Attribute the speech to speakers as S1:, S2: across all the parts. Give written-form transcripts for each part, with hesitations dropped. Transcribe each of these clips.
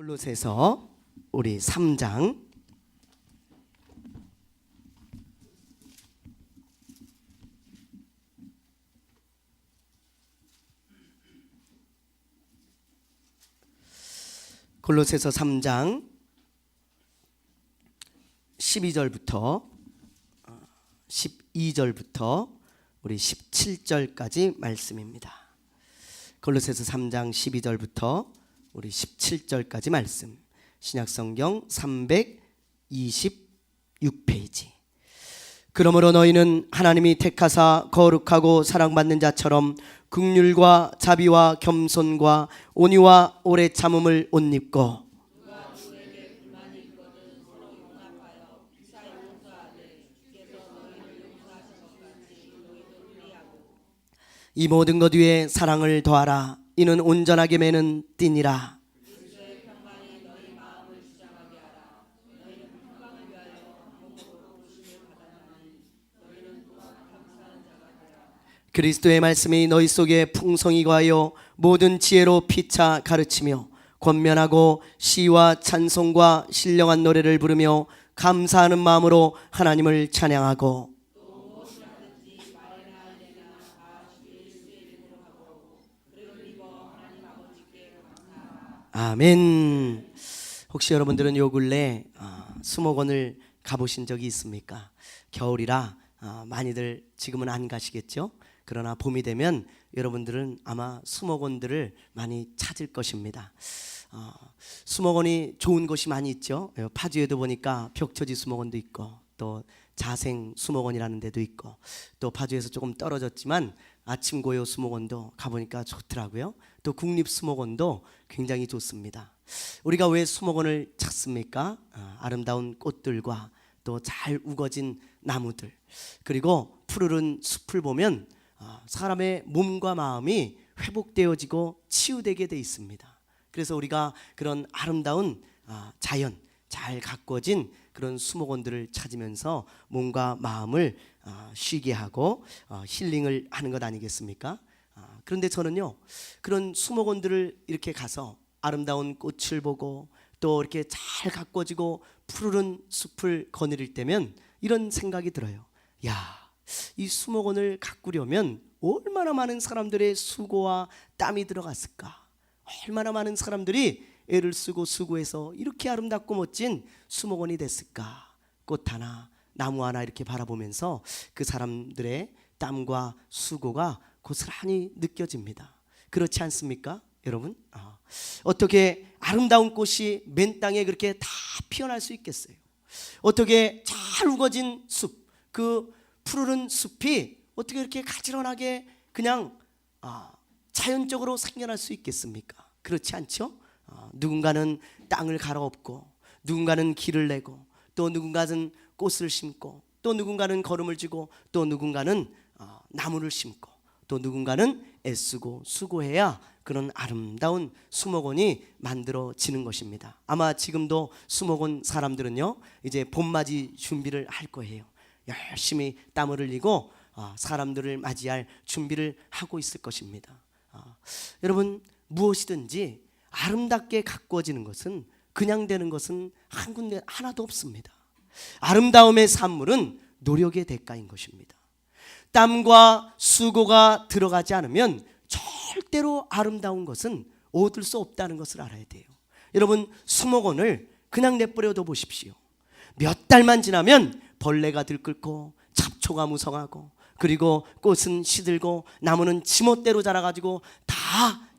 S1: 골로새서 우리 3장 골로새서 3장 12절부터 12절부터 우리 17절까지 말씀입니다. 골로새서 3장 12절부터 우리 17절까지 말씀, 신약성경 326페이지. 그러므로 너희는 하나님이 택하사 거룩하고 사랑받는 자처럼 긍휼과 자비와 겸손과 온유와 오래 참음을 옷 입고 이 모든 것 위에 사랑을 더하라. 이는 온전하게 매는 띠니라. 그리스도의 말씀이 너희 속에 풍성히 거하여 모든 지혜로 피차 가르치며 권면하고 시와 찬송과 신령한 노래를 부르며 감사하는 마음으로 하나님을 찬양하고 아멘. 혹시 여러분들은 요 근래 수목원을 가보신 적이 있습니까? 겨울이라 많이들 지금은 안 가시겠죠? 그러나 봄이 되면 여러분들은 아마 수목원들을 많이 찾을 것입니다. 수목원이 좋은 곳이 많이 있죠. 파주에도 보니까 벽초지 수목원도 있고 또 자생 수목원이라는 데도 있고 또 파주에서 조금 떨어졌지만 아침고요 수목원도 가보니까 좋더라고요. 또 국립수목원도 굉장히 좋습니다. 우리가 왜 수목원을 찾습니까? 아름다운 꽃들과 또 잘 우거진 나무들, 그리고 푸르른 숲을 보면 사람의 몸과 마음이 회복되어지고 치유되게 돼 있습니다. 그래서 우리가 그런 아름다운 자연, 잘 가꿔진 그런 수목원들을 찾으면서 몸과 마음을 쉬게 하고 힐링을 하는 것 아니겠습니까? 그런데 저는요, 그런 수목원들을 이렇게 가서 아름다운 꽃을 보고 또 이렇게 잘 가꿔지고 푸르른 숲을 거느릴 때면 이런 생각이 들어요. 야, 이 수목원을 가꾸려면 얼마나 많은 사람들의 수고와 땀이 들어갔을까? 얼마나 많은 사람들이 애를 쓰고 수고해서 이렇게 아름답고 멋진 수목원이 됐을까? 꽃 하나, 나무 하나 이렇게 바라보면서 그 사람들의 땀과 수고가 고스란히 느껴집니다. 그렇지 않습니까, 여러분? 어떻게 아름다운 꽃이 맨 땅에 그렇게 다 피어날 수 있겠어요? 어떻게 잘 우거진 숲, 그 푸르른 숲이 어떻게 이렇게 가지런하게 그냥 자연적으로 생겨날 수 있겠습니까? 그렇지 않죠? 누군가는 땅을 갈아엎고 누군가는 길을 내고 또 누군가는 꽃을 심고 또 누군가는 거름을 지고 또 누군가는 나무를 심고 또 누군가는 애쓰고 수고해야 그런 아름다운 수목원이 만들어지는 것입니다. 아마 지금도 수목원 사람들은요, 이제 봄맞이 준비를 할 거예요. 열심히 땀을 흘리고 사람들을 맞이할 준비를 하고 있을 것입니다. 여러분, 무엇이든지 아름답게 가꾸어지는 것은 그냥 되는 것은 한 군데 하나도 없습니다. 아름다움의 산물은 노력의 대가인 것입니다. 땀과 수고가 들어가지 않으면 절대로 아름다운 것은 얻을 수 없다는 것을 알아야 돼요. 여러분, 수목원을 그냥 내버려둬 보십시오. 몇 달만 지나면 벌레가 들끓고 잡초가 무성하고 그리고 꽃은 시들고 나무는 지멋대로 자라가지고 다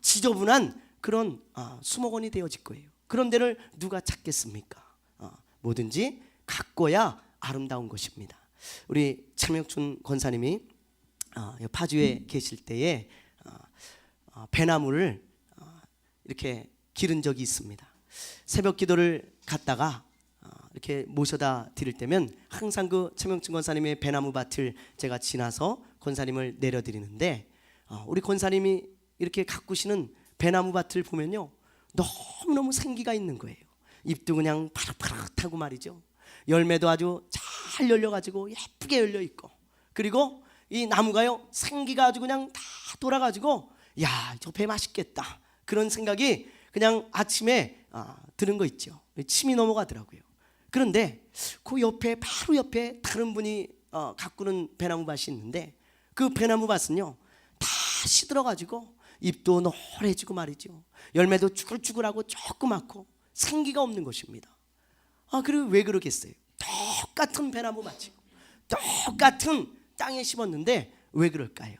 S1: 지저분한 그런 수목원이 되어질 거예요. 그런 데를 누가 찾겠습니까? 뭐든지 가꿔야 아름다운 것입니다. 우리 차명춘 권사님이 파주에 계실 때에 배나무를 이렇게 기른 적이 있습니다. 새벽 기도를 갔다가 이렇게 모셔다 드릴 때면 항상 그 차명춘 권사님의 배나무 밭을 제가 지나서 권사님을 내려드리는데 우리 권사님이 이렇게 가꾸시는 배나무 밭을 보면요, 너무너무 생기가 있는 거예요. 잎도 그냥 파릇파릇하고 말이죠. 열매도 아주 잘 열려가지고 예쁘게 열려있고, 그리고 이 나무가요, 생기가 아주 그냥 다 돌아가지고 야, 저 배 맛있겠다, 그런 생각이 그냥 아침에 들은 거 있죠. 침이 넘어가더라고요. 그런데 그 옆에 바로 옆에 다른 분이 가꾸는 배나무밭이 있는데 그 배나무밭은요 다 시들어가지고 잎도 노래지고 말이죠. 열매도 쭈글쭈글하고 조그맣고 생기가 없는 것입니다. 그리고 왜 그러겠어요? 똑같은 배나무밭이고 똑같은 땅에 심었는데 왜 그럴까요?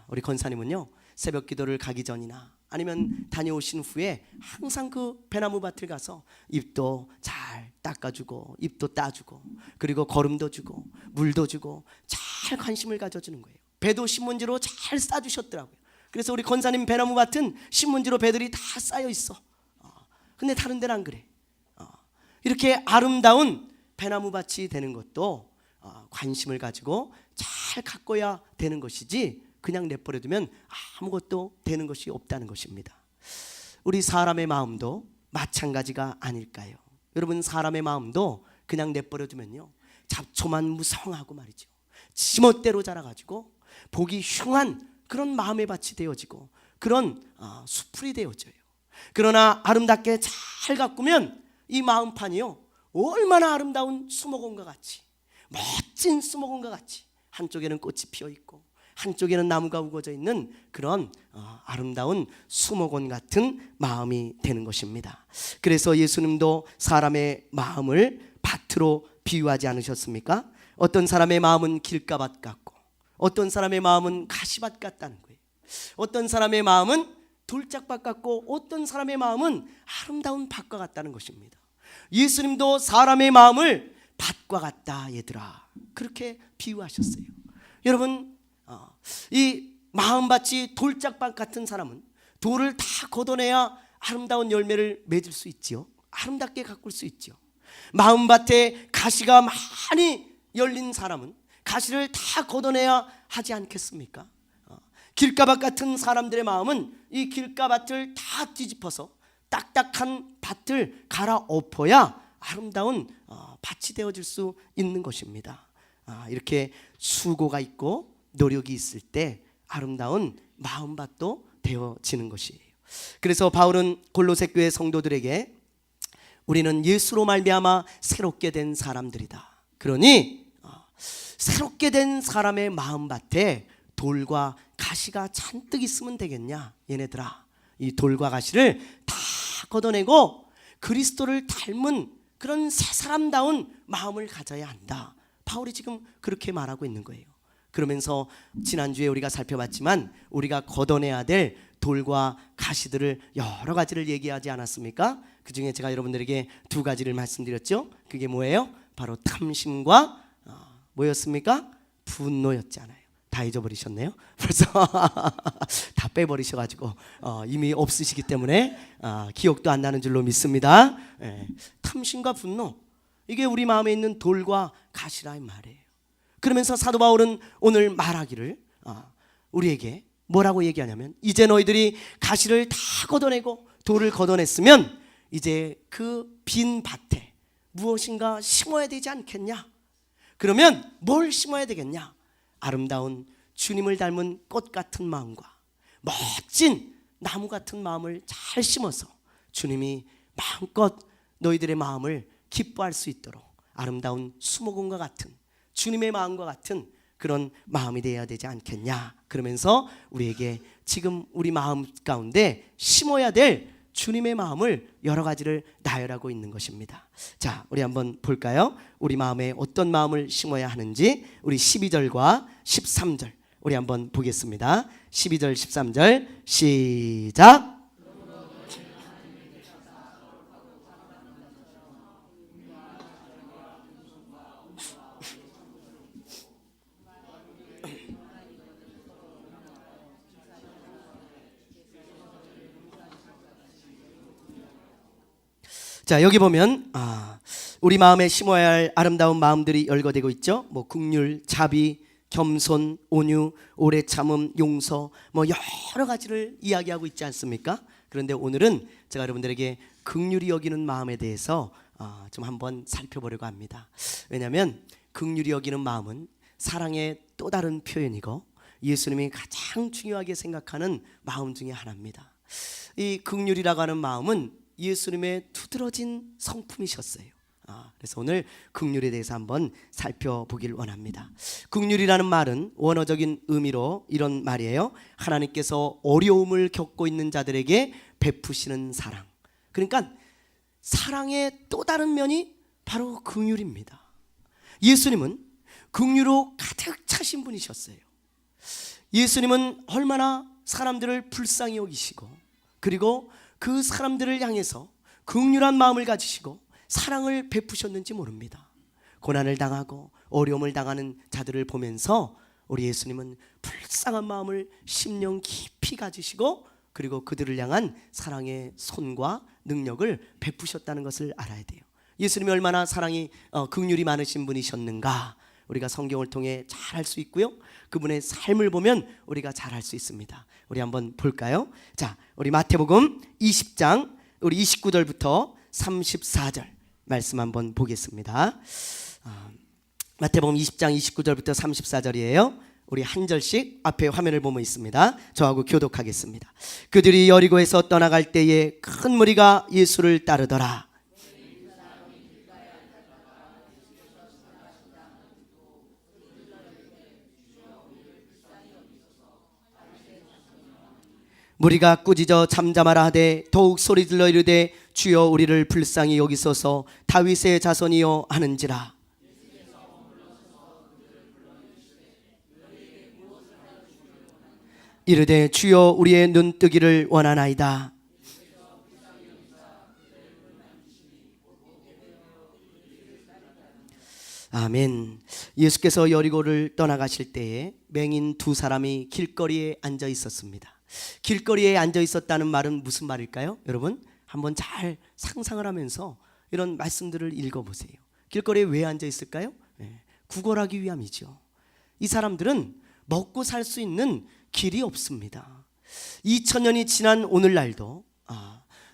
S1: 우리 권사님은요 새벽 기도를 가기 전이나 아니면 다녀오신 후에 항상 그 배나무밭을 가서 잎도 잘 닦아주고 잎도 따주고 그리고 거름도 주고 물도 주고 잘 관심을 가져주는 거예요. 배도 신문지로 잘 싸주셨더라고요. 그래서 우리 권사님 배나무밭은 신문지로 배들이 다 쌓여 있어. 근데 다른 데는 안 그래. 이렇게 아름다운 배나무밭이 되는 것도 관심을 가지고 잘 가꿔야 되는 것이지 그냥 내버려두면 아무것도 되는 것이 없다는 것입니다. 우리 사람의 마음도 마찬가지가 아닐까요? 여러분, 사람의 마음도 그냥 내버려두면요 잡초만 무성하고 말이죠, 지멋대로 자라가지고 보기 흉한 그런 마음의 밭이 되어지고 그런 수풀이 되어져요. 그러나 아름답게 잘 가꾸면 이 마음판이요 얼마나 아름다운 수목원과 같이, 멋진 수목원과 같이 한쪽에는 꽃이 피어 있고 한쪽에는 나무가 우거져 있는 그런 아름다운 수목원 같은 마음이 되는 것입니다. 그래서 예수님도 사람의 마음을 밭으로 비유하지 않으셨습니까? 어떤 사람의 마음은 길가밭 같고 어떤 사람의 마음은 가시밭 같다는 거예요. 어떤 사람의 마음은 돌짝밭 같고 어떤 사람의 마음은 아름다운 밭과 같다는 것입니다. 예수님도 사람의 마음을 밭과 같다 얘들아 그렇게 비유하셨어요. 여러분, 이 마음밭이 돌짝밭 같은 사람은 돌을 다 걷어내야 아름다운 열매를 맺을 수 있지요. 아름답게 가꿀 수 있지요. 마음밭에 가시가 많이 열린 사람은 가시를 다 걷어내야 하지 않겠습니까? 길가밭 같은 사람들의 마음은 이 길가밭을 다 뒤집어서 딱딱한 밭을 갈아엎어야 아름다운 밭이 되어질 수 있는 것입니다. 이렇게 수고가 있고 노력이 있을 때 아름다운 마음밭도 되어지는 것이에요. 그래서 바울은 골로새 교회 성도들에게 우리는 예수로 말미암아 새롭게 된 사람들이다. 그러니 새롭게 된 사람의 마음밭에 돌과 가시가 잔뜩 있으면 되겠냐? 얘네들아, 이 돌과 가시를 다 걷어내고 그리스도를 닮은 그런 새 사람다운 마음을 가져야 한다. 바울이 지금 그렇게 말하고 있는 거예요. 그러면서 지난주에 우리가 살펴봤지만 우리가 걷어내야 될 돌과 가시들을 여러 가지를 얘기하지 않았습니까? 그 중에 제가 여러분들에게 두 가지를 말씀드렸죠. 그게 뭐예요? 바로 탐심과 뭐였습니까? 분노였잖아요. 다 잊어버리셨네요. 벌써 다 빼버리셔가지고 이미 없으시기 때문에 기억도 안 나는 줄로 믿습니다. 탐심과 분노, 이게 우리 마음에 있는 돌과 가시라 이 말이에요. 그러면서 사도 바울은 오늘 말하기를 우리에게 뭐라고 얘기하냐면 이제 너희들이 가시를 다 걷어내고 돌을 걷어냈으면 이제 그 빈 밭에 무엇인가 심어야 되지 않겠냐? 그러면 뭘 심어야 되겠냐? 아름다운 주님을 닮은 꽃 같은 마음과 멋진 나무 같은 마음을 잘 심어서 주님이 마음껏 너희들의 마음을 기뻐할 수 있도록 아름다운 수목원과 같은 주님의 마음과 같은 그런 마음이 되어야 되지 않겠냐? 그러면서 우리에게 지금 우리 마음 가운데 심어야 될 주님의 마음을 여러 가지를 나열하고 있는 것입니다. 자, 우리 한번 볼까요? 우리 마음에 어떤 마음을 심어야 하는지 우리 12절과 13절 우리 한번 보겠습니다. 12절 13절 시작. 자, 여기 보면 우리 마음에 심어야 할 아름다운 마음들이 열거되고 있죠. 뭐 긍휼, 자비, 겸손, 온유, 오래 참음, 용서, 뭐 여러 가지를 이야기하고 있지 않습니까? 그런데 오늘은 제가 여러분들에게 긍휼히 여기는 마음에 대해서 좀 한번 살펴보려고 합니다. 왜냐하면 긍휼히 여기는 마음은 사랑의 또 다른 표현이고 예수님이 가장 중요하게 생각하는 마음 중에 하나입니다. 이 긍휼이라고 하는 마음은 예수님의 두드러진 성품이셨어요. 그래서 오늘 긍휼에 대해서 한번 살펴보길 원합니다. 긍휼이라는 말은 원어적인 의미로 이런 말이에요. 하나님께서 어려움을 겪고 있는 자들에게 베푸시는 사랑. 그러니까 사랑의 또 다른 면이 바로 긍휼입니다. 예수님은 긍휼로 가득 차신 분이셨어요. 예수님은 얼마나 사람들을 불쌍히 여기시고, 그리고 그 사람들을 향해서 긍휼한 마음을 가지시고 사랑을 베푸셨는지 모릅니다. 고난을 당하고 어려움을 당하는 자들을 보면서 우리 예수님은 불쌍한 마음을 심령 깊이 가지시고, 그리고 그들을 향한 사랑의 손과 능력을 베푸셨다는 것을 알아야 돼요. 예수님이 얼마나 사랑이 긍휼이 많으신 분이셨는가 우리가 성경을 통해 잘 알 수 있고요, 그분의 삶을 보면 우리가 잘 알 수 있습니다. 우리 한번 볼까요? 자, 우리 마태복음 20장 우리 29절부터 34절 말씀 한번 보겠습니다. 마태복음 20장 29절부터 34절이에요. 우리 한 절씩 앞에 화면을 보면 있습니다. 저하고 교독하겠습니다. 그들이 여리고에서 떠나갈 때에 큰 무리가 예수를 따르더라. 무리가 꾸짖어 잠잠하라 하되 더욱 소리질러 이르되 주여 우리를 불쌍히 여기소서 다윗의 자손이여 하는지라. 이르되 주여 우리의 눈뜨기를 원하나이다. 아멘. 예수께서 여리고를 떠나가실 때에 맹인 두 사람이 길거리에 앉아 있었습니다. 길거리에 앉아 있었다는 말은 무슨 말일까요? 여러분 한번 잘 상상을 하면서 이런 말씀들을 읽어보세요. 길거리에 왜 앉아 있을까요? 구걸하기 위함이죠. 이 사람들은 먹고 살 수 있는 길이 없습니다. 2000년이 지난 오늘날도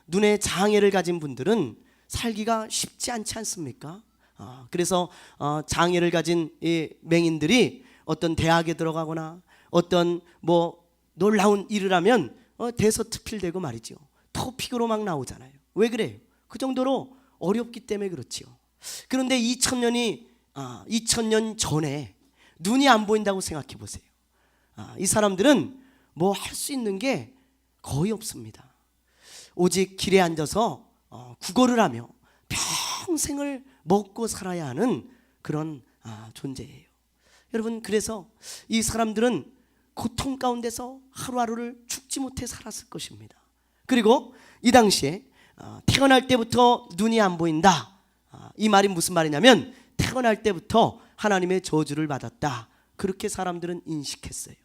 S1: 눈에 장애를 가진 분들은 살기가 쉽지 않지 않습니까? 그래서 장애를 가진 이 맹인들이 어떤 대학에 들어가거나 어떤 놀라운 일을 하면 대서특필되고 말이죠. 토픽으로 막 나오잖아요. 왜 그래요? 그 정도로 어렵기 때문에 그렇지요. 그런데 2000년 전에 눈이 안 보인다고 생각해 보세요. 이 사람들은 뭐 할 수 있는 게 거의 없습니다. 오직 길에 앉아서 구걸을 하며 평생을 먹고 살아야 하는 그런 존재예요. 여러분 그래서 이 사람들은 고통 가운데서 하루하루를 죽지 못해 살았을 것입니다. 그리고 이 당시에 태어날 때부터 눈이 안 보인다, 이 말이 무슨 말이냐면 태어날 때부터 하나님의 저주를 받았다, 그렇게 사람들은 인식했어요.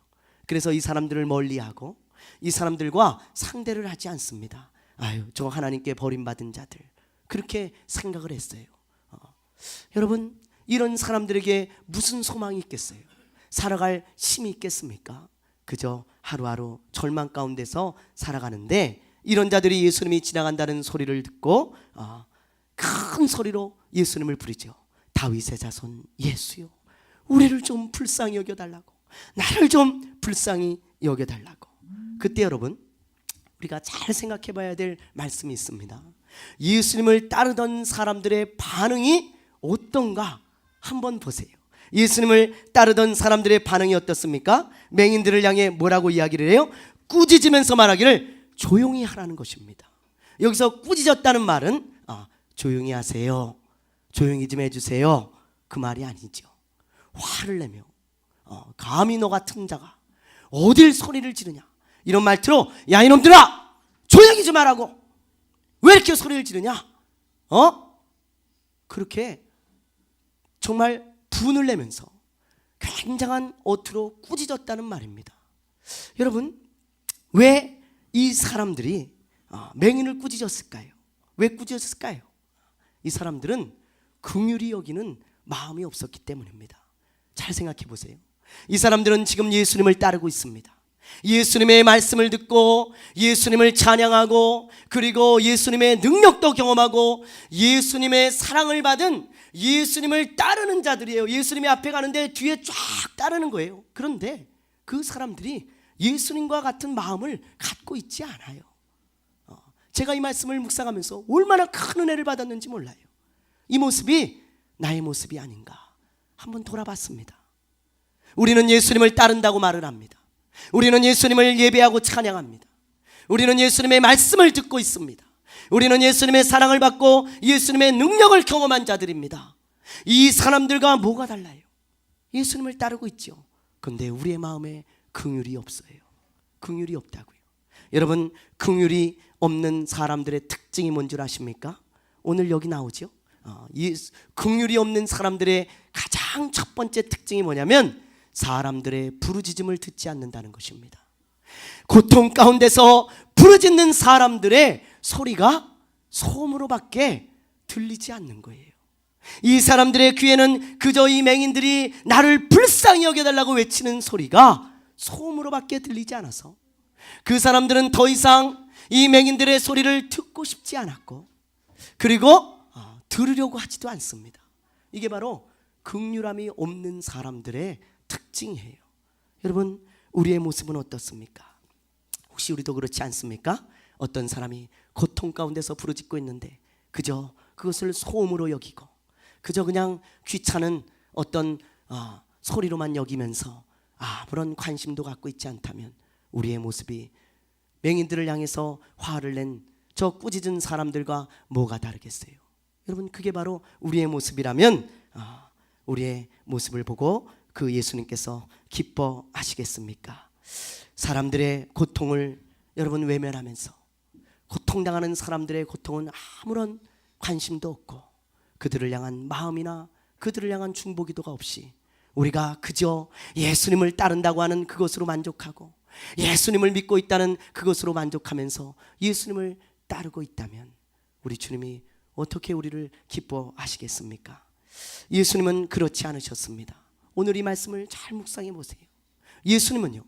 S1: 그래서 이 사람들을 멀리하고 이 사람들과 상대를 하지 않습니다. 아유 저 하나님께 버림받은 자들, 그렇게 생각을 했어요. 여러분 이런 사람들에게 무슨 소망이 있겠어요? 살아갈 힘이 있겠습니까? 그저 하루하루 절망 가운데서 살아가는데, 이런 자들이 예수님이 지나간다는 소리를 듣고 큰 소리로 예수님을 부르죠. 다윗의 자손 예수요, 우리를 좀 불쌍히 여겨달라고, 나를 좀 불쌍히 여겨달라고. 그때 여러분 우리가 잘 생각해 봐야 될 말씀이 있습니다. 예수님을 따르던 사람들의 반응이 어떤가 한번 보세요. 예수님을 따르던 사람들의 반응이 어떻습니까? 맹인들을 향해 뭐라고 이야기를 해요? 꾸짖으면서 말하기를 조용히 하라는 것입니다. 여기서 꾸짖었다는 말은 조용히 하세요, 조용히 좀 해주세요, 그 말이 아니죠. 화를 내며 감히 너 같은 자가 어딜 소리를 지르냐, 이런 말투로 야 이놈들아 조용히 좀 하라고, 왜 이렇게 소리를 지르냐, 그렇게 정말 분을 내면서 굉장한 어투로 꾸짖었다는 말입니다. 여러분 왜 이 사람들이 맹인을 꾸짖었을까요? 왜 꾸짖었을까요? 이 사람들은 긍휼히 여기는 마음이 없었기 때문입니다. 잘 생각해 보세요. 이 사람들은 지금 예수님을 따르고 있습니다. 예수님의 말씀을 듣고 예수님을 찬양하고, 그리고 예수님의 능력도 경험하고 예수님의 사랑을 받은 예수님을 따르는 자들이에요. 예수님의 앞에 가는데 뒤에 쫙 따르는 거예요. 그런데 그 사람들이 예수님과 같은 마음을 갖고 있지 않아요. 제가 이 말씀을 묵상하면서 얼마나 큰 은혜를 받았는지 몰라요. 이 모습이 나의 모습이 아닌가 한번 돌아봤습니다. 우리는 예수님을 따른다고 말을 합니다. 우리는 예수님을 예배하고 찬양합니다. 우리는 예수님의 말씀을 듣고 있습니다. 우리는 예수님의 사랑을 받고 예수님의 능력을 경험한 자들입니다. 이 사람들과 뭐가 달라요? 예수님을 따르고 있죠. 그런데 우리의 마음에 긍휼이 없어요. 긍휼이 없다고요. 여러분, 긍휼이 없는 사람들의 특징이 뭔 줄 아십니까? 오늘 여기 나오죠. 긍휼이 없는 사람들의 가장 첫 번째 특징이 뭐냐면 사람들의 부르짖음을 듣지 않는다는 것입니다. 고통 가운데서 부르짖는 사람들의 소리가 소음으로밖에 들리지 않는 거예요. 이 사람들의 귀에는 그저 이 맹인들이 나를 불쌍히 여겨달라고 외치는 소리가 소음으로밖에 들리지 않아서 그 사람들은 더 이상 이 맹인들의 소리를 듣고 싶지 않았고, 그리고 들으려고 하지도 않습니다. 이게 바로 긍휼함이 없는 사람들의 특징이에요. 여러분, 우리의 모습은 어떻습니까? 혹시 우리도 그렇지 않습니까? 어떤 사람이 고통 가운데서 부르짖고 있는데 그저 그것을 소음으로 여기고 그저 그냥 귀찮은 어떤 소리로만 여기면서 아무런 관심도 갖고 있지 않다면 우리의 모습이 맹인들을 향해서 화를 낸 저 꾸짖은 사람들과 뭐가 다르겠어요? 여러분, 그게 바로 우리의 모습이라면 우리의 모습을 보고 그 예수님께서 기뻐하시겠습니까? 사람들의 고통을 여러분 외면하면서 고통당하는 사람들의 고통은 아무런 관심도 없고 그들을 향한 마음이나 그들을 향한 중보기도가 없이 우리가 그저 예수님을 따른다고 하는 그것으로 만족하고 예수님을 믿고 있다는 그것으로 만족하면서 예수님을 따르고 있다면 우리 주님이 어떻게 우리를 기뻐하시겠습니까? 예수님은 그렇지 않으셨습니다. 오늘 이 말씀을 잘 묵상해 보세요. 예수님은요,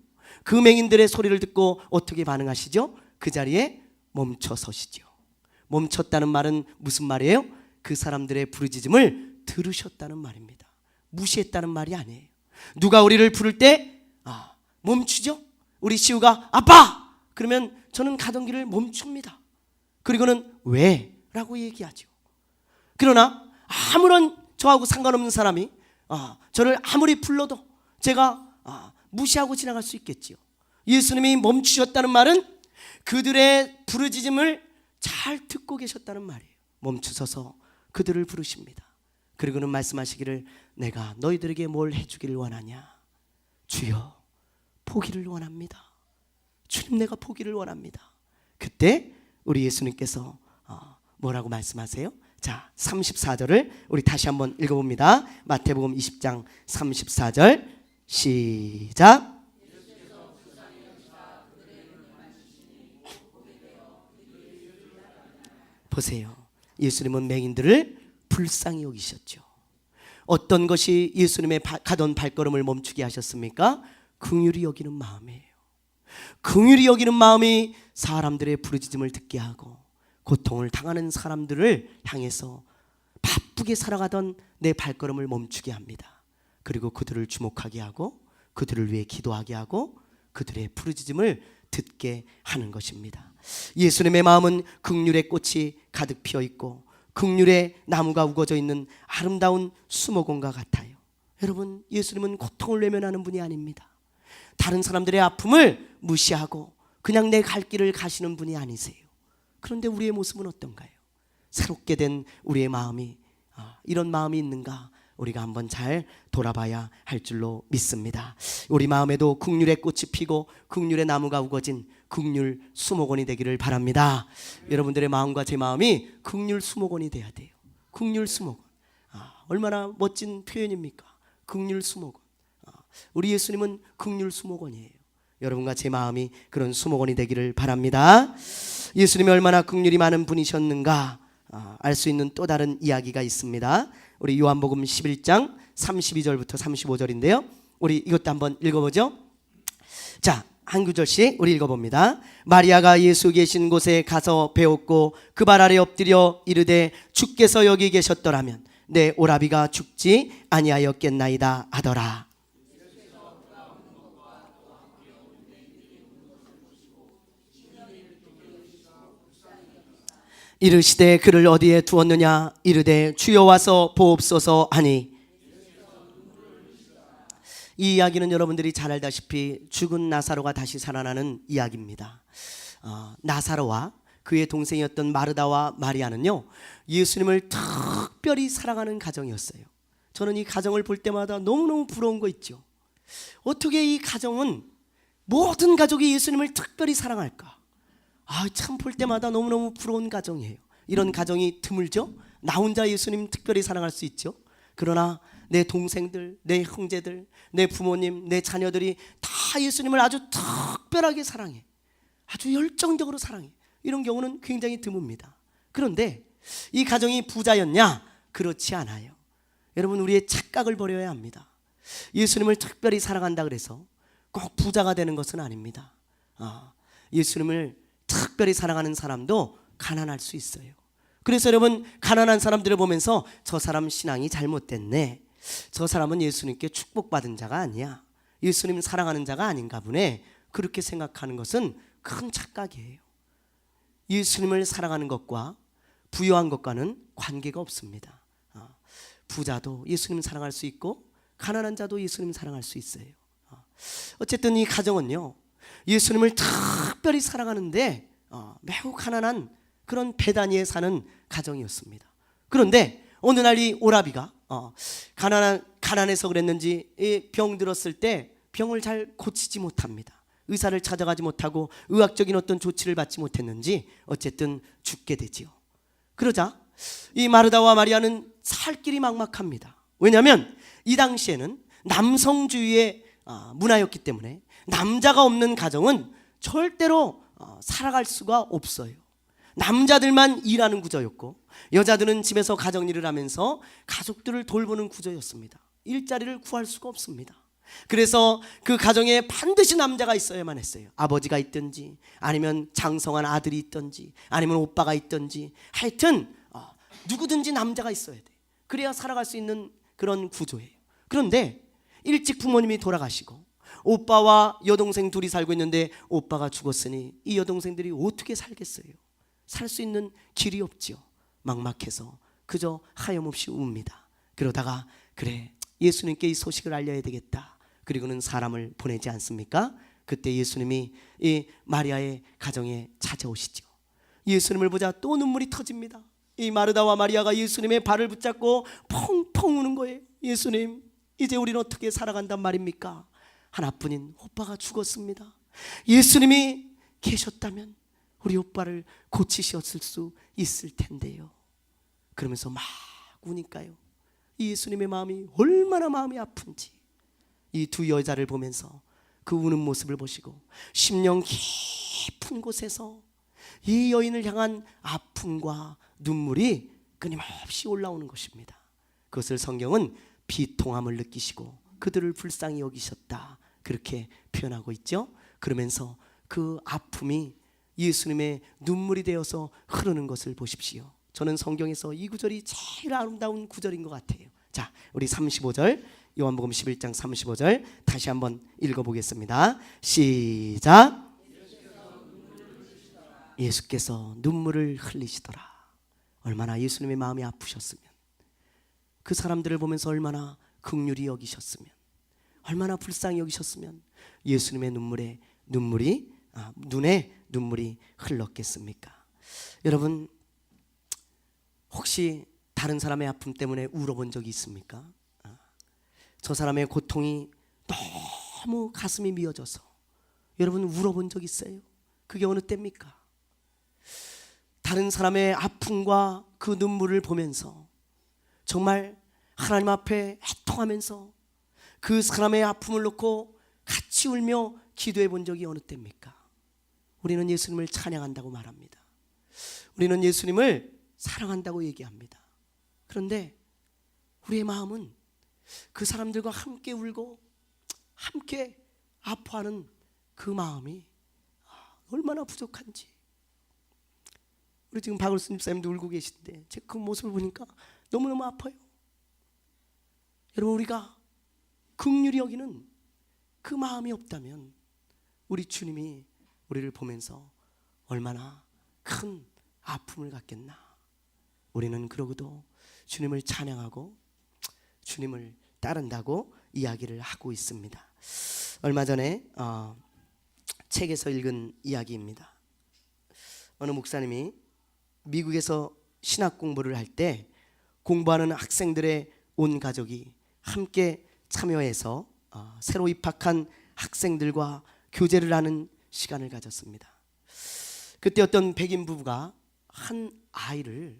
S1: 그 맹인들의 소리를 듣고 어떻게 반응하시죠? 그 자리에 멈춰 서시죠. 멈췄다는 말은 무슨 말이에요? 그 사람들의 부르짖음을 들으셨다는 말입니다. 무시했다는 말이 아니에요. 누가 우리를 부를 때 멈추죠. 우리 시우가 아빠! 그러면 저는 가던 길을 멈춥니다. 그리고는 왜? 라고 얘기하죠. 그러나 아무런 저하고 상관없는 사람이 저를 아무리 불러도 제가 무시하고 지나갈 수 있겠지요. 예수님이 멈추셨다는 말은 그들의 부르짖음을 잘 듣고 계셨다는 말이에요. 멈추셔서 그들을 부르십니다. 그리고는 말씀하시기를 내가 너희들에게 뭘 해주기를 원하냐? 주여, 포기를 원합니다. 주님, 내가 포기를 원합니다. 그때 우리 예수님께서 뭐라고 말씀하세요? 자, 34절을 우리 다시 한번 읽어봅니다. 마태복음 20장 34절 시작. 보세요. 예수님은 맹인들을 불쌍히 여기셨죠. 어떤 것이 예수님의 가던 발걸음을 멈추게 하셨습니까? 긍휼히 여기는 마음이에요. 긍휼히 여기는 마음이 사람들의 부르짖음을 듣게 하고 고통을 당하는 사람들을 향해서 바쁘게 살아가던 내 발걸음을 멈추게 합니다. 그리고 그들을 주목하게 하고 그들을 위해 기도하게 하고 그들의 부르짖음을 듣게 하는 것입니다. 예수님의 마음은 긍휼의 꽃이 가득 피어 있고 긍휼의 나무가 우거져 있는 아름다운 수목원과 같아요. 여러분, 예수님은 고통을 외면하는 분이 아닙니다. 다른 사람들의 아픔을 무시하고 그냥 내 갈 길을 가시는 분이 아니세요. 그런데 우리의 모습은 어떤가요? 새롭게 된 우리의 마음이 이런 마음이 있는가 우리가 한번 잘 돌아봐야 할 줄로 믿습니다. 우리 마음에도 긍휼의 꽃이 피고 긍휼의 나무가 우거진 긍휼 수목원이 되기를 바랍니다. 여러분들의 마음과 제 마음이 긍휼 수목원이 돼야 돼요. 긍휼 수목원. 얼마나 멋진 표현입니까? 긍휼 수목원. 우리 예수님은 긍휼 수목원이에요. 여러분과 제 마음이 그런 수목원이 되기를 바랍니다. 예수님이 얼마나 긍휼이 많은 분이셨는가 알 수 있는 또 다른 이야기가 있습니다. 우리 요한복음 11장 32절부터 35절인데요. 우리 이것도 한번 읽어보죠. 자, 한 구절씩 우리 읽어봅니다. 마리아가 예수 계신 곳에 가서 배웠고 그 발 아래 엎드려 이르되 주께서 여기 계셨더라면 내 오라비가 죽지 아니하였겠나이다 하더라. 이르시되 그를 어디에 두었느냐 이르되 주여 와서 보옵소서 하니, 이 이야기는 여러분들이 잘 알다시피 죽은 나사로가 다시 살아나는 이야기입니다. 나사로와 그의 동생이었던 마르다와 마리아는요, 예수님을 특별히 사랑하는 가정이었어요. 저는 이 가정을 볼 때마다 너무너무 부러운 거 있죠. 어떻게 이 가정은, 모든 가족이 예수님을 특별히 사랑할까? 참 볼 때마다 너무너무 부러운 가정이에요. 이런 가정이 드물죠. 나 혼자 예수님 특별히 사랑할 수 있죠. 그러나 내 동생들, 내 형제들, 내 부모님, 내 자녀들이 다 예수님을 아주 특별하게 사랑해, 아주 열정적으로 사랑해. 이런 경우는 굉장히 드뭅니다. 그런데 이 가정이 부자였냐? 그렇지 않아요. 여러분, 우리의 착각을 버려야 합니다. 예수님을 특별히 사랑한다 그래서 꼭 부자가 되는 것은 아닙니다. 예수님을 특별히 사랑하는 사람도 가난할 수 있어요. 그래서 여러분, 가난한 사람들을 보면서 저 사람 신앙이 잘못됐네, 저 사람은 예수님께 축복받은 자가 아니야, 예수님 사랑하는 자가 아닌가 보네, 그렇게 생각하는 것은 큰 착각이에요. 예수님을 사랑하는 것과 부유한 것과는 관계가 없습니다. 부자도 예수님 사랑할 수 있고 가난한 자도 예수님 사랑할 수 있어요. 어쨌든 이 가정은요, 예수님을 특별히 사랑하는데 매우 가난한 그런 베다니에 사는 가정이었습니다. 그런데 어느 날 이 오라비가 가난해서 그랬는지 병 들었을 때 병을 잘 고치지 못합니다. 의사를 찾아가지 못하고 의학적인 어떤 조치를 받지 못했는지 어쨌든 죽게 되지요. 그러자 이 마르다와 마리아는 살 길이 막막합니다. 왜냐하면 이 당시에는 남성주의의 문화였기 때문에 남자가 없는 가정은 절대로 살아갈 수가 없어요. 남자들만 일하는 구조였고 여자들은 집에서 가정일을 하면서 가족들을 돌보는 구조였습니다. 일자리를 구할 수가 없습니다. 그래서 그 가정에 반드시 남자가 있어야만 했어요. 아버지가 있든지 아니면 장성한 아들이 있든지 아니면 오빠가 있든지, 하여튼 누구든지 남자가 있어야 돼. 그래야 살아갈 수 있는 그런 구조예요. 그런데 일찍 부모님이 돌아가시고 오빠와 여동생 둘이 살고 있는데 오빠가 죽었으니 이 여동생들이 어떻게 살겠어요? 살 수 있는 길이 없지요. 막막해서 그저 하염없이 웁니다. 그러다가 그래, 예수님께 이 소식을 알려야 되겠다. 그리고는 사람을 보내지 않습니까? 그때 예수님이 이 마리아의 가정에 찾아오시죠. 예수님을 보자 또 눈물이 터집니다. 이 마르다와 마리아가 예수님의 발을 붙잡고 펑펑 우는 거예요. 예수님, 이제 우리는 어떻게 살아간단 말입니까? 하나뿐인 오빠가 죽었습니다. 예수님이 계셨다면 우리 오빠를 고치셨을 수 있을 텐데요. 그러면서 막 우니까요, 예수님의 마음이 얼마나 마음이 아픈지 이 두 여자를 보면서 그 우는 모습을 보시고 심령 깊은 곳에서 이 여인을 향한 아픔과 눈물이 끊임없이 올라오는 것입니다. 그것을 성경은 비통함을 느끼시고 그들을 불쌍히 여기셨다, 그렇게 표현하고 있죠. 그러면서 그 아픔이 예수님의 눈물이 되어서 흐르는 것을 보십시오. 저는 성경에서 이 구절이 제일 아름다운 구절인 것 같아요. 자, 우리 35절, 요한복음 11장 35절 다시 한번 읽어보겠습니다. 시작. 예수께서 눈물을 흘리시더라. 얼마나 예수님의 마음이 아프셨으면, 그 사람들을 보면서 얼마나 긍휼히 여기셨으면, 얼마나 불쌍히 여기셨으면 예수님의 눈에 눈물이 흘렀겠습니까? 여러분, 혹시 다른 사람의 아픔 때문에 울어본 적이 있습니까? 저 사람의 고통이 너무 가슴이 미어져서 여러분 울어본 적 있어요? 그게 어느 때입니까? 다른 사람의 아픔과 그 눈물을 보면서 정말 하나님 앞에 애통하면서 그 사람의 아픔을 놓고 같이 울며 기도해 본 적이 어느 때입니까? 우리는 예수님을 찬양한다고 말합니다. 우리는 예수님을 사랑한다고 얘기합니다. 그런데 우리의 마음은 그 사람들과 함께 울고 함께 아파하는 그 마음이 얼마나 부족한지. 우리 지금 박을수 집사님도 울고 계신데 제가 그 모습을 보니까 너무너무 아파요. 여러분, 우리가 긍휼히 여기는 그 마음이 없다면 우리 주님이 우리를 보면서 얼마나 큰 아픔을 갖겠나? 우리는 그러고도 주님을 찬양하고 주님을 따른다고 이야기를 하고 있습니다. 얼마 전에 책에서 읽은 이야기입니다. 어느 목사님이 미국에서 신학 공부를 할 때 공부하는 학생들의 온 가족이 함께 참여해서 새로 입학한 학생들과 교제를 하는 시간을 가졌습니다. 그때 어떤 백인 부부가 한 아이를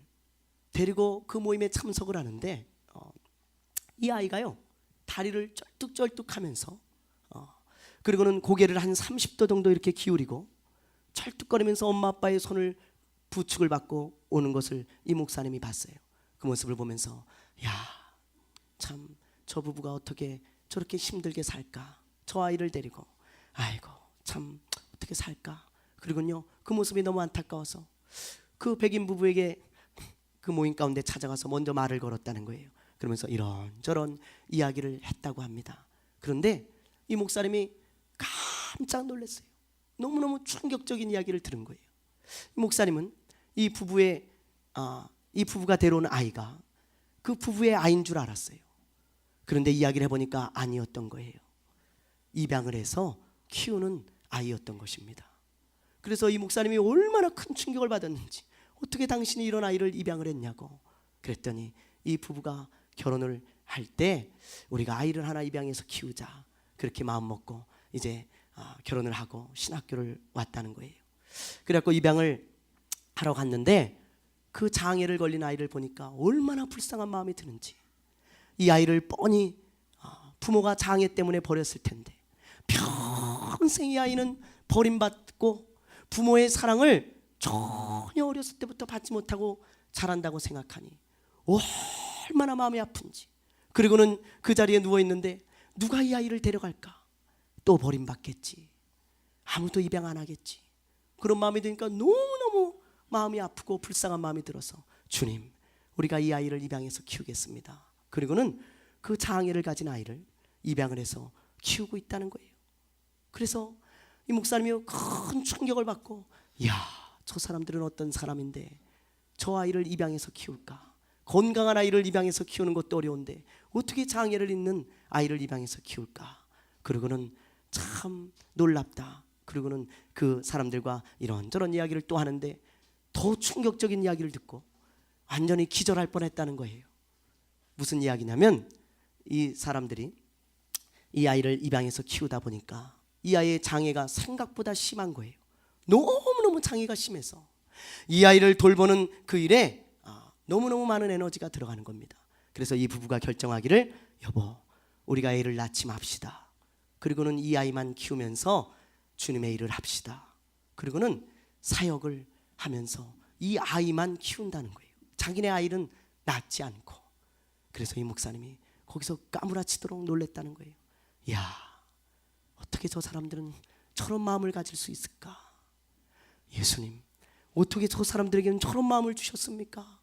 S1: 데리고 그 모임에 참석을 하는데 이 아이가요 다리를 쩔뚝쩔뚝하면서 그리고는 고개를 한 30도 정도 이렇게 기울이고 철뚝거리면서 엄마 아빠의 손을 부축을 받고 오는 것을 이 목사님이 봤어요. 그 모습을 보면서 야, 참 저 부부가 어떻게 저렇게 힘들게 살까? 저 아이를 데리고 아이고 참 어떻게 살까? 그리고요 그 모습이 너무 안타까워서 그 백인 부부에게 그 모임 가운데 찾아가서 먼저 말을 걸었다는 거예요. 그러면서 이런저런 이야기를 했다고 합니다. 그런데 이 목사님이 깜짝 놀랐어요. 너무너무 충격적인 이야기를 들은 거예요. 이 목사님은 이 부부가 데려온 아이가 그 부부의 아이인 줄 알았어요. 그런데 이야기를 해보니까 아니었던 거예요. 입양을 해서 키우는 아이였던 것입니다. 그래서 이 목사님이 얼마나 큰 충격을 받았는지, 어떻게 당신이 이런 아이를 입양을 했냐고 그랬더니 이 부부가 결혼을 할 때 우리가 아이를 하나 입양해서 키우자 그렇게 마음 먹고 이제 결혼을 하고 신학교를 왔다는 거예요. 그래갖고 입양을 하러 갔는데 그 장애를 걸린 아이를 보니까 얼마나 불쌍한 마음이 드는지, 이 아이를 뻔히 부모가 장애 때문에 버렸을 텐데 평생 이 아이는 버림받고 부모의 사랑을 전혀 어렸을 때부터 받지 못하고 자란다고 생각하니 얼마나 마음이 아픈지. 그리고는 그 자리에 누워있는데 누가 이 아이를 데려갈까? 또 버림받겠지, 아무도 입양 안 하겠지, 그런 마음이 드니까 너무너무 마음이 아프고 불쌍한 마음이 들어서 주님, 우리가 이 아이를 입양해서 키우겠습니다. 그리고는 그 장애를 가진 아이를 입양을 해서 키우고 있다는 거예요. 그래서 이 목사님이 큰 충격을 받고, 이야, 저 사람들은 어떤 사람인데 저 아이를 입양해서 키울까? 건강한 아이를 입양해서 키우는 것도 어려운데 어떻게 장애를 있는 아이를 입양해서 키울까? 그러고는 참 놀랍다. 그리고는 그 사람들과 이런저런 이야기를 또 하는데 더 충격적인 이야기를 듣고 완전히 기절할 뻔했다는 거예요. 무슨 이야기냐면 이 사람들이 이 아이를 입양해서 키우다 보니까 이 아이의 장애가 생각보다 심한 거예요. 너무너무 장애가 심해서 이 아이를 돌보는 그 일에 너무너무 많은 에너지가 들어가는 겁니다. 그래서 이 부부가 결정하기를, 여보, 우리가 애를 낳지 맙시다. 그리고는 이 아이만 키우면서 주님의 일을 합시다. 그리고는 사역을 하면서 이 아이만 키운다는 거예요. 자기네 아이는 낳지 않고. 그래서 이 목사님이 거기서 까무라치도록 놀랬다는 거예요. 이야, 어떻게 저 사람들은 저런 마음을 가질 수 있을까? 예수님, 어떻게 저 사람들에게는 저런 마음을 주셨습니까?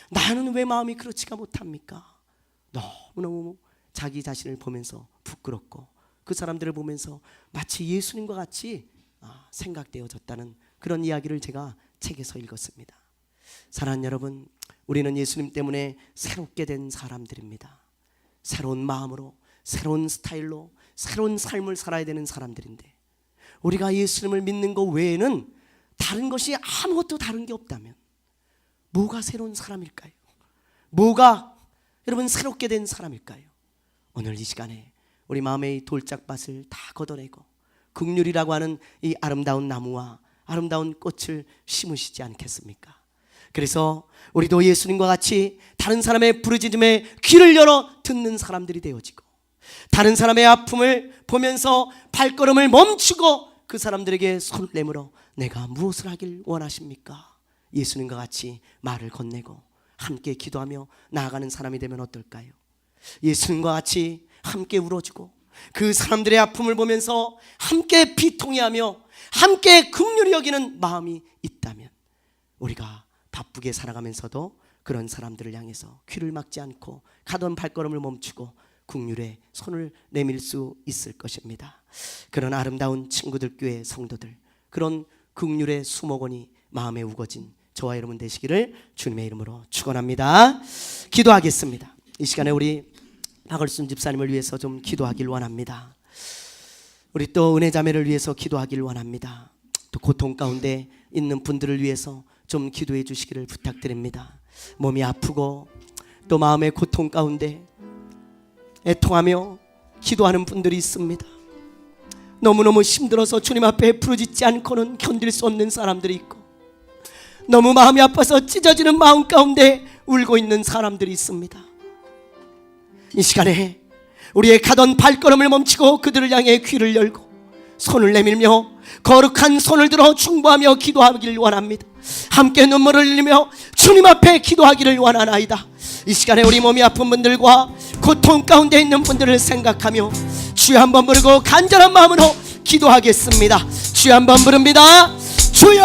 S1: 나는 왜 마음이 그렇지가 못합니까? 너무너무 자기 자신을 보면서 부끄럽고 그 사람들을 보면서 마치 예수님과 같이 생각되어졌다는 그런 이야기를 제가 책에서 읽었습니다. 사랑하는 여러분, 우리는 예수님 때문에 새롭게 된 사람들입니다. 새로운 마음으로, 새로운 스타일로, 새로운 삶을 살아야 되는 사람들인데, 우리가 예수님을 믿는 것 외에는 다른 것이 아무것도 다른 게 없다면 뭐가 새로운 사람일까요? 뭐가 여러분 새롭게 된 사람일까요? 오늘 이 시간에 우리 마음의 이 돌짝밭을 다 걷어내고 긍휼이라고 하는 이 아름다운 나무와 아름다운 꽃을 심으시지 않겠습니까? 그래서 우리도 예수님과 같이 다른 사람의 부르짖음에 귀를 열어 듣는 사람들이 되어지고, 다른 사람의 아픔을 보면서 발걸음을 멈추고 그 사람들에게 손을 내밀어 내가 무엇을 하길 원하십니까? 예수님과 같이 말을 건네고 함께 기도하며 나아가는 사람이 되면 어떨까요? 예수님과 같이 함께 울어주고 그 사람들의 아픔을 보면서 함께 비통해하며 함께 긍휼히 여기는 마음이 있다면, 우리가 바쁘게 살아가면서도 그런 사람들을 향해서 귀를 막지 않고 가던 발걸음을 멈추고 긍휼에 손을 내밀 수 있을 것입니다. 그런 아름다운 친구들 교회 성도들, 그런 긍휼의 수목원이 마음에 우거진 저와 여러분 되시기를 주님의 이름으로 축원합니다. 기도하겠습니다. 이 시간에 우리 박을순 집사님을 위해서 좀 기도하길 원합니다. 우리 또 은혜자매를 위해서 기도하길 원합니다. 또 고통 가운데 있는 분들을 위해서 좀 기도해 주시기를 부탁드립니다. 몸이 아프고 또 마음의 고통 가운데 애통하며 기도하는 분들이 있습니다. 너무너무 힘들어서 주님 앞에 부르짖지 않고는 견딜 수 없는 사람들이 있고, 너무 마음이 아파서 찢어지는 마음 가운데 울고 있는 사람들이 있습니다. 이 시간에 우리의 가던 발걸음을 멈추고 그들을 향해 귀를 열고 손을 내밀며 거룩한 손을 들어 충고하며 기도하기를 원합니다. 함께 눈물을 흘리며 주님 앞에 기도하기를 원하나이다. 이 시간에 우리 몸이 아픈 분들과 고통 가운데 있는 분들을 생각하며 주여 한번 부르고 간절한 마음으로 기도하겠습니다. 주여 한번 부릅니다. 주여!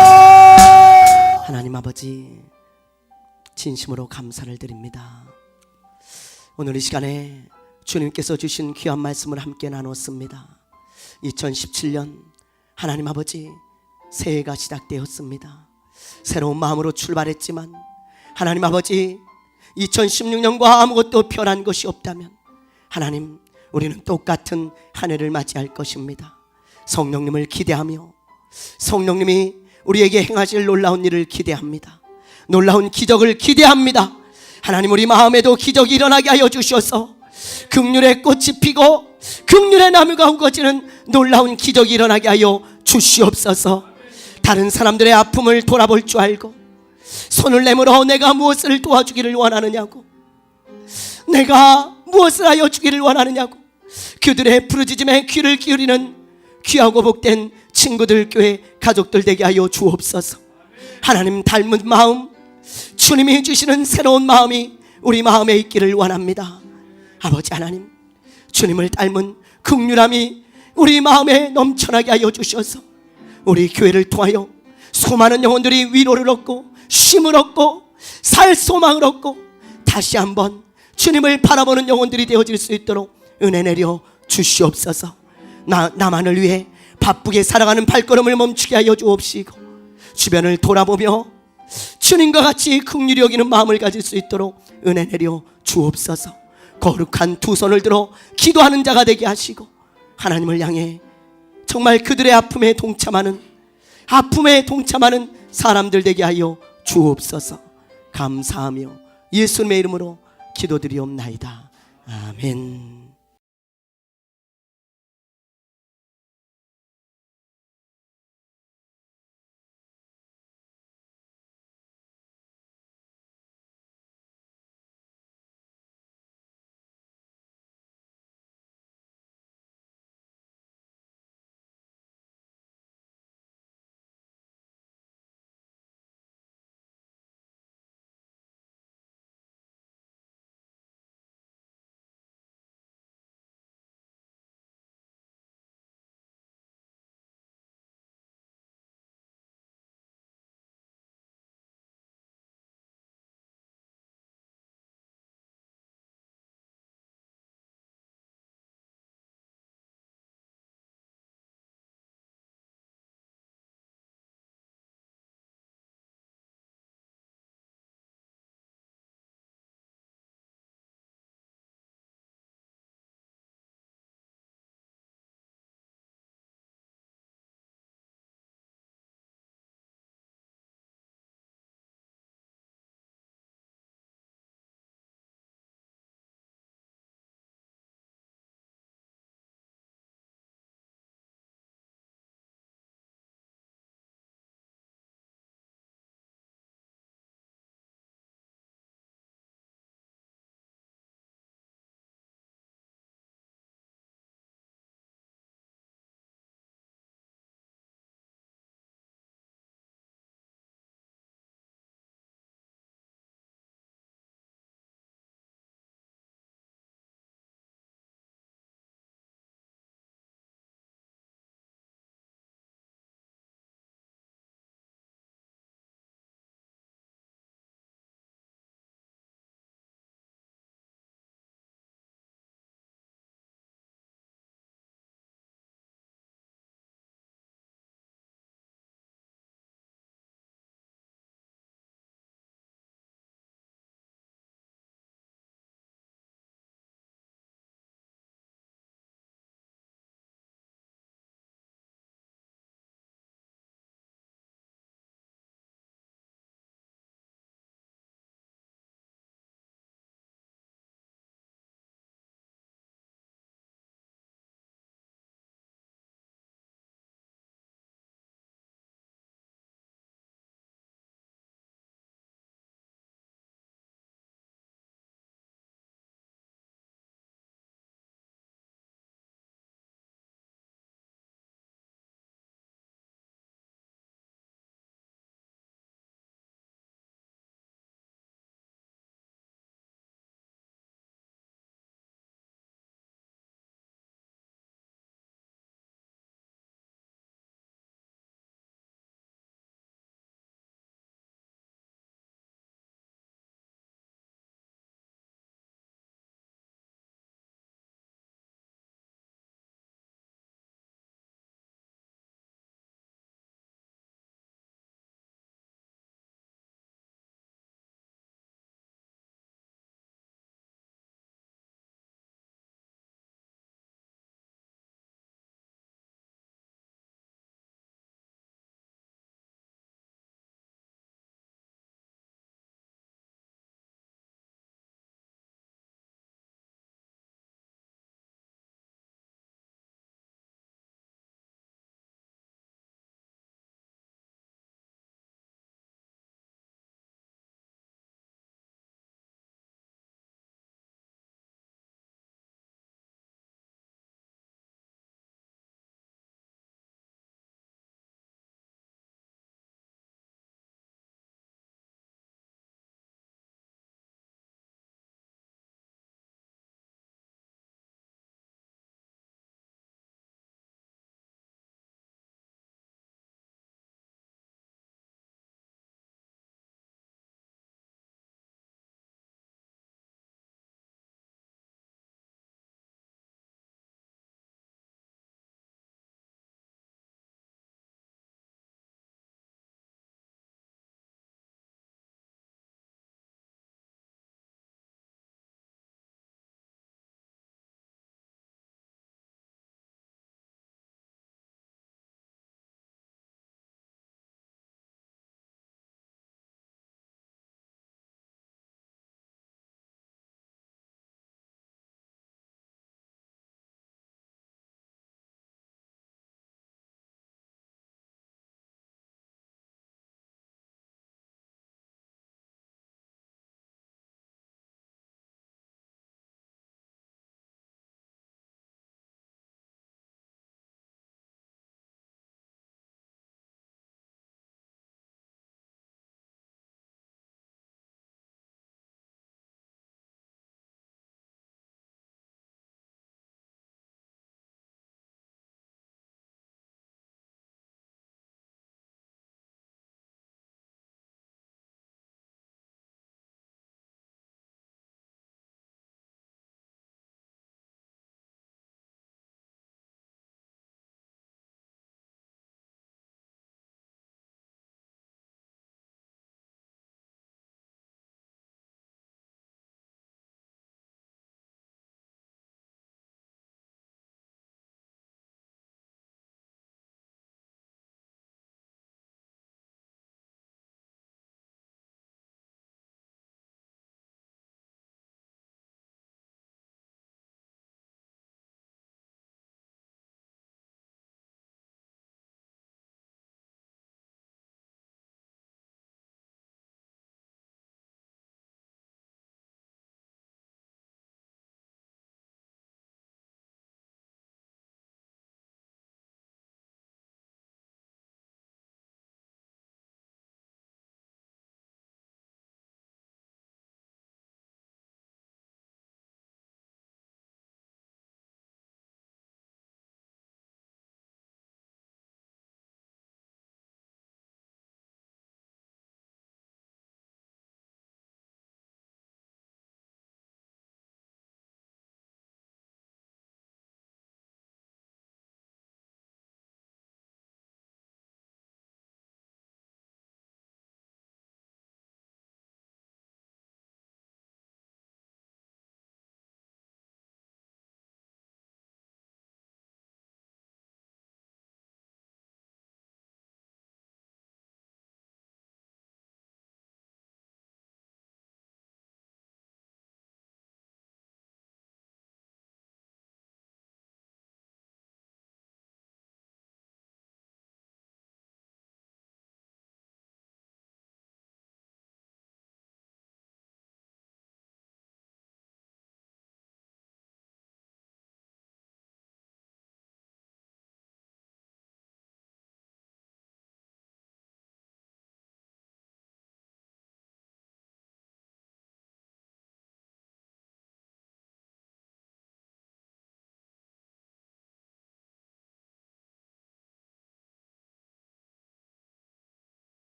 S1: 하나님 아버지, 진심으로 감사를 드립니다. 오늘 이 시간에 주님께서 주신 귀한 말씀을 함께 나눴습니다. 2017년 하나님 아버지, 새해가 시작되었습니다. 새로운 마음으로 출발했지만 하나님 아버지, 2016년과 아무것도 변한 것이 없다면 하나님, 우리는 똑같은 한 해를 맞이할 것입니다. 성령님을 기대하며 성령님이 우리에게 행하실 놀라운 일을 기대합니다. 놀라운 기적을 기대합니다. 하나님, 우리 마음에도 기적이 일어나게 하여 주셔서 긍휼의 꽃이 피고 긍휼의 나무가 우거지는 놀라운 기적이 일어나게 하여 주시옵소서. 다른 사람들의 아픔을 돌아볼 줄 알고 손을 내밀어 내가 무엇을 도와주기를 원하느냐고, 내가 무엇을 하여 주기를 원하느냐고 그들의 부르짖음에 귀를 기울이는 귀하고 복된 친구들, 교회 가족들 되게 하여 주옵소서. 하나님 닮은 마음, 주님이 주시는 새로운 마음이 우리 마음에 있기를 원합니다. 아버지 하나님, 주님을 닮은 긍휼함이 우리 마음에 넘쳐나게 하여 주셔서 우리 교회를 통하여 수많은 영혼들이 위로를 얻고 쉼을 얻고 살 소망을 얻고 다시 한번 주님을 바라보는 영혼들이 되어질 수 있도록 은혜 내려 주시옵소서. 나만을 위해 바쁘게 살아가는 발걸음을 멈추게 하여 주옵시고 주변을 돌아보며 주님과 같이 긍휼히 여기는 마음을 가질 수 있도록 은혜 내려 주옵소서. 거룩한 두 손을 들어 기도하는 자가 되게 하시고 하나님을 향해 정말 그들의 아픔에 동참하는 사람들 되게 하여 주옵소서. 감사하며 예수님의 이름으로 기도드리옵나이다. 아멘.